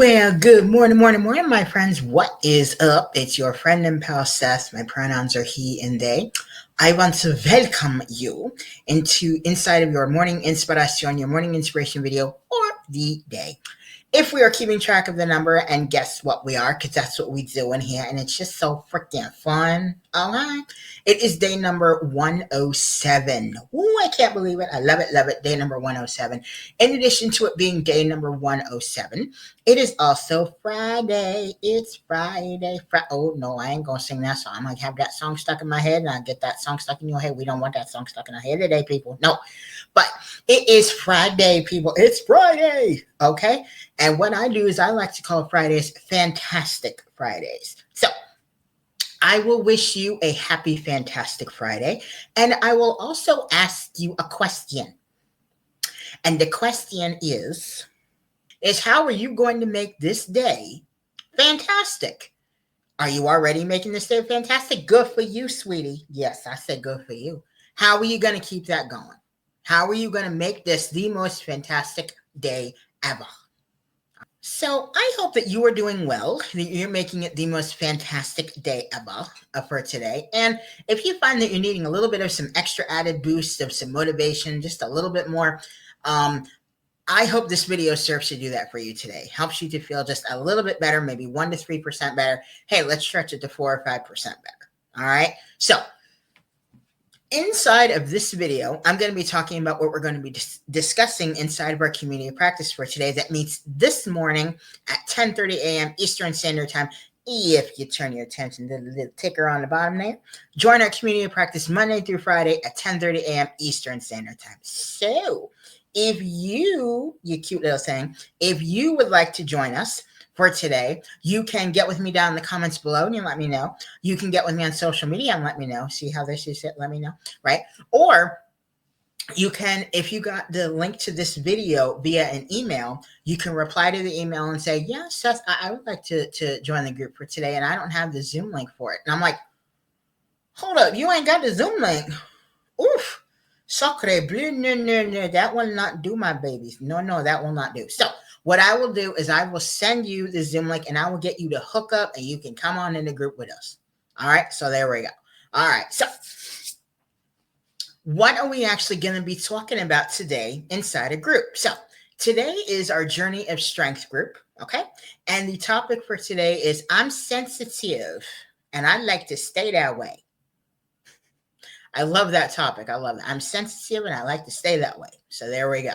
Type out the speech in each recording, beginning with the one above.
Well, good morning, my friends. What is up? It's your friend and pal Seth. My pronouns are he and they. I want to welcome you inside of your morning inspiration, your morning inspiration video or the day. If we are keeping track of the number, and guess what we are, because that's what we do in here, and it's just so freaking fun. All right. It is day number 107. Ooh, I can't believe it. I love it, love it. Day number 107. In addition to it being day number 107, it is also Friday. It's Friday. Oh, no, I ain't going to sing that song. I'm going to have that song stuck in my head, and I get that song stuck in your head. We don't want that song stuck in our head today, people. No. But it is Friday, people. It's Friday. Okay. And what I do is I like to call Fridays Fantastic Fridays. So I will wish you a happy, fantastic Friday. And I will also ask you a question. And the question is how are you going to make this day fantastic? Are you already making this day fantastic? Good for you, sweetie. Yes, I said good for you. How are you going to keep that going? How are you going to make this the most fantastic day ever? So I hope that you are doing well, that you're making it the most fantastic day ever for today. And if you find that you're needing a little bit of some extra added boost of some motivation, just a little bit more, I hope this video serves to do that for you today. Helps you to feel just a little bit better, maybe 1 to 3% better. Hey, let's stretch it to 4 or 5% better. All right. So inside of this video, I'm going to be talking about what we're going to be discussing inside of our community practice for today that meets this morning at 10:30 a.m. Eastern Standard Time. If you turn your attention to the little ticker on the bottom there, join our community practice Monday through Friday at 10:30 a.m. Eastern Standard Time. So if you cute little thing, if you would like to join us for today, you can get with me down in the comments below and you let me know. You can get with me on social media and let me know. See how this is it? Let me know, right? Or you can, if you got the link to this video via an email, you can reply to the email and say, yeah, Seth, I would like to join the group for today and I don't have the Zoom link for it. And I'm like, hold up, you ain't got the Zoom link. Oof. Sacre bleu, no, that will not do, my babies. No, that will not do. So what I will do is I will send you the Zoom link and I will get you to hook up and you can come on in the group with us. All right. So there we go. All right. So what are we actually going to be talking about today inside a group? So today is our Journey of Strength group. Okay. And the topic for today is I'm sensitive and I like to stay that way. I love that topic. I love it. I'm sensitive and I like to stay that way. So there we go.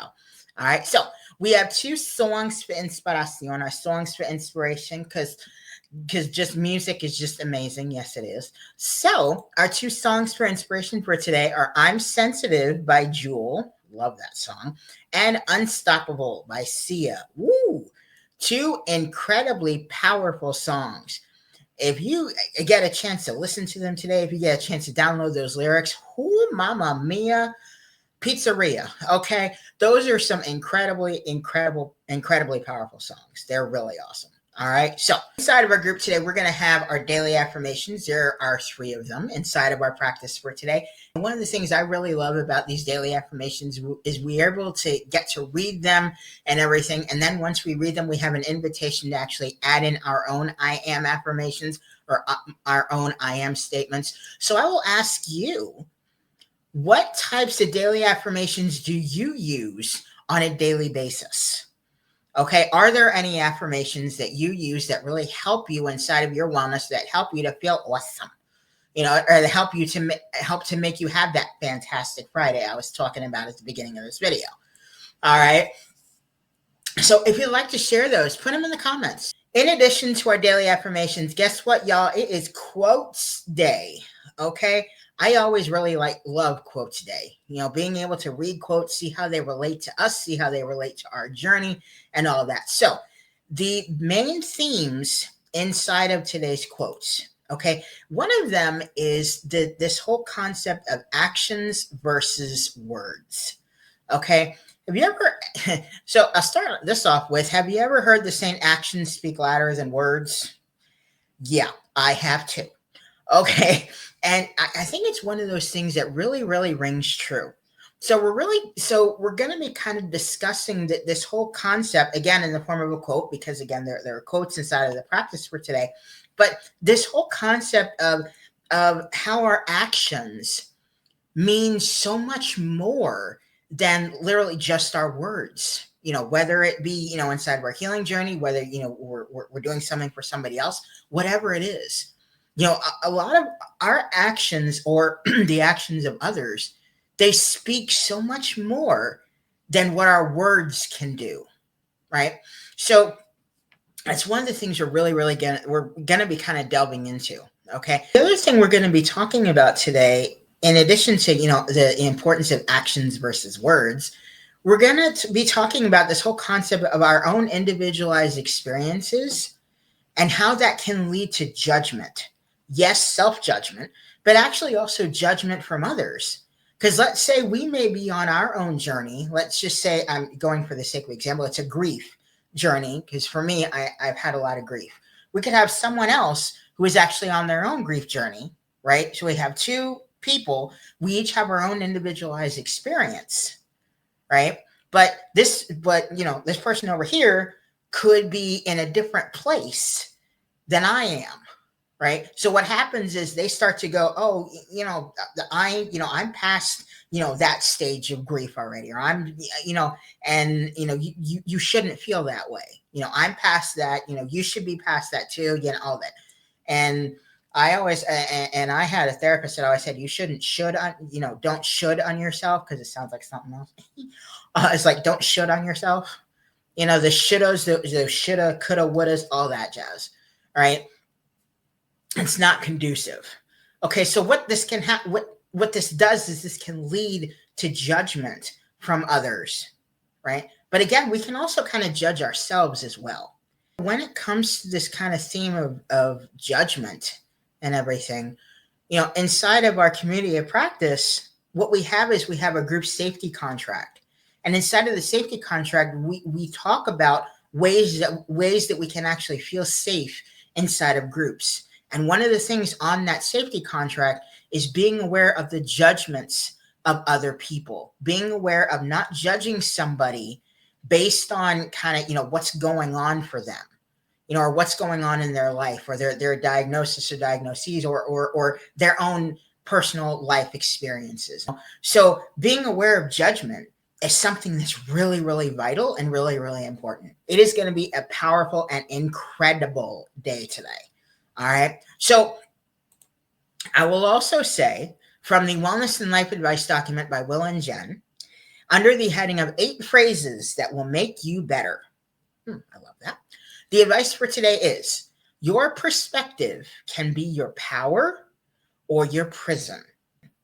All right. So we have 2 songs for inspiration, our songs for inspiration, because just music is just amazing. Yes, it is. So our 2 songs for inspiration for today are I'm Sensitive by Jewel. Love that song. And Unstoppable by Sia. Woo! 2 incredibly powerful songs. If you get a chance to listen to them today, if you get a chance to download those lyrics, whoo, mama mia, pizzeria. Okay. Those are some incredibly powerful songs. They're really awesome. All right. So inside of our group today, we're going to have our daily affirmations. There are 3 of them inside of our practice for today. And one of the things I really love about these daily affirmations is we are able to get to read them and everything. And then once we read them, we have an invitation to actually add in our own I am affirmations or our own I am statements. So I will ask you, what types of daily affirmations do you use on a daily basis? Okay. Are there any affirmations that you use that really help you inside of your wellness, that help you to feel awesome, or that help you to make you have that fantastic Friday I was talking about at the beginning of this video? All right. So if you'd like to share those, put them in the comments. In addition to our daily affirmations, guess what, y'all? It is quotes day. Okay. I always really love quotes day, being able to read quotes, see how they relate to us, see how they relate to our journey and all that. So the main themes inside of today's quotes, okay, one of them is this whole concept of actions versus words. Okay. Have you ever, so I'll start this off with, have you ever heard the saying actions speak louder than words? Yeah, I have too. Okay. And I think it's one of those things that really, really rings true. So we're going to be kind of discussing this whole concept again in the form of a quote, because again there are quotes inside of the practice for today. But this whole concept of how our actions mean so much more than literally just our words. Whether it be inside of our healing journey, whether we're doing something for somebody else, whatever it is. A lot of our actions or the actions of others, they speak so much more than what our words can do, right? So that's one of the things we're gonna be kind of delving into. Okay. The other thing we're going to be talking about today, in addition to the importance of actions versus words, we're going to be talking about this whole concept of our own individualized experiences and how that can lead to judgment. Yes, self-judgment, but actually also judgment from others. Because let's say we may be on our own journey. Let's just say, I'm going for the sake of example, it's a grief journey. Because for me, I've had a lot of grief. We could have someone else who is actually on their own grief journey, right? So we have two people. We each have our own individualized experience, right? But this person over here could be in a different place than I am, right? So what happens is they start to go, oh, I'm past, that stage of grief already, or I'm, you shouldn't feel that way. I'm past that, you should be past that too, all that. And I always, and I had a therapist that always said, you don't should on yourself, because it sounds like something else. It's like, don't should on yourself. The shouldas, the shoulda, coulda, wouldas, all that jazz, right? It's not conducive. Okay, so what this can what this does is this can lead to judgment from others, right? But again, we can also kind of judge ourselves as well. When it comes to this kind of theme of judgment and everything, inside of our community of practice, what we have is we have a group safety contract. And inside of the safety contract, we talk about ways that we can actually feel safe inside of groups. And one of the things on that safety contract is being aware of the judgments of other people, being aware of not judging somebody based on kind of, what's going on for them, or what's going on in their life, or their diagnosis or diagnoses, or their own personal life experiences. So being aware of judgment is something that's really, really vital and really, really important. It is going to be a powerful and incredible day today. All right. So I will also say, from the Wellness and Life Advice document by Will and Jen, under the heading of 8 phrases that will make you better. I love that. The advice for today is, your perspective can be your power or your prison.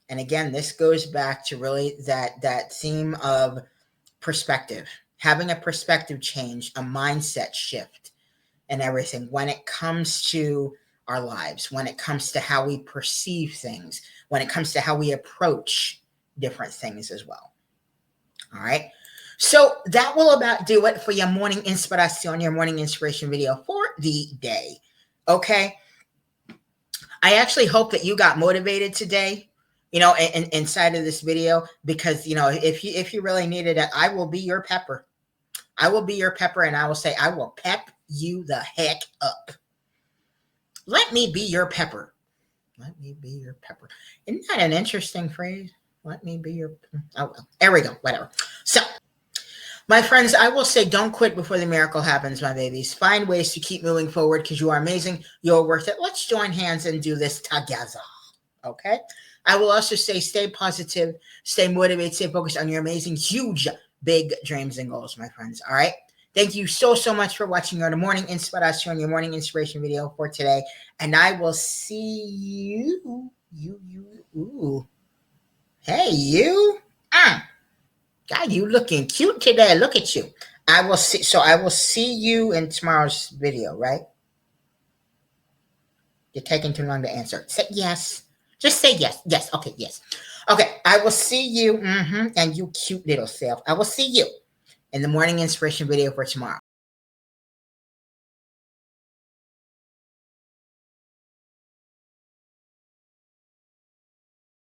And again, this goes back to really that theme of perspective, having a perspective change, a mindset shift, and everything when it comes to our lives, when it comes to how we perceive things, when it comes to how we approach different things as well. All right. So that will about do it for your morning inspiration, your morning inspiration video for the day. Okay. I actually hope that you got motivated today, inside of this video, because, if you really needed it, I will be your pepper. I will be your pepper, and I will say, I will pep you the heck up. Let me be your pepper. Let me be your pepper. Isn't that an interesting phrase? Let me be your, oh, well, there we go, whatever. So, my friends, I will say, don't quit before the miracle happens, my babies. Find ways to keep moving forward, because you are amazing. You're worth it. Let's join hands and do this together. Okay? I will also say, stay positive, stay motivated, stay focused on your amazing, huge, big dreams and goals, my friends. All right? Thank you so much for watching your morning inspiration, your morning inspiration video for today. And I will see you. Hey, you. God, you looking cute today. Look at you. I will see you in tomorrow's video, right? You're taking too long to answer. Say yes. Just say yes. Yes. Okay, yes. Okay, I will see you. And you cute little self. I will see you in the morning inspiration video for tomorrow.